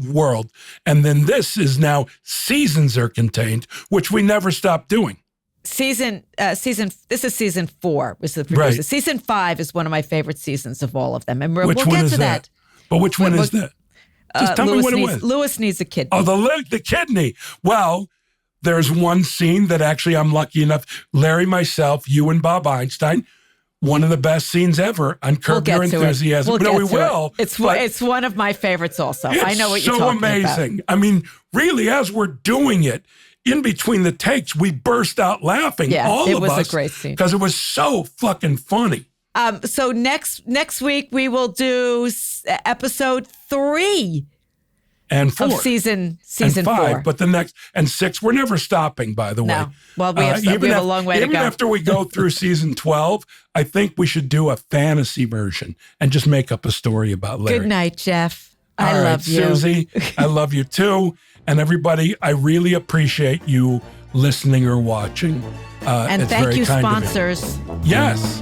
world. And then this is now seasons are contained, which we never stopped doing. This is season 4 was the producer. Right. Season 5 is one of my favorite seasons of all of them. And we'll Which get one to is that? But which one is that? Just tell me what it was. Lewis needs a kidney. Oh, the kidney. Well, there's one scene that actually I'm lucky enough, Larry, myself, you and Bob Einstein, one of the best scenes ever on Curb Your Enthusiasm. We will. It's one of my favorites also. I know what you're so talking amazing. about. I mean, really, as we're doing it, in between the takes, we burst out laughing. Yeah, all it of was us, a great scene. because it was so fucking funny. So next week we will do episode 3 and 4 of season and 5, 4. but the next and 6, we're never stopping. By the way, No. Well, we have a long way to go. Even after we go through season 12, I think we should do a fantasy version and just make up a story about Larry. Good night, Jeff. I All right, love you, Susie. I love you too, and everybody. I really appreciate you listening or watching. And it's thank very you, kind of you. sponsors. Yes.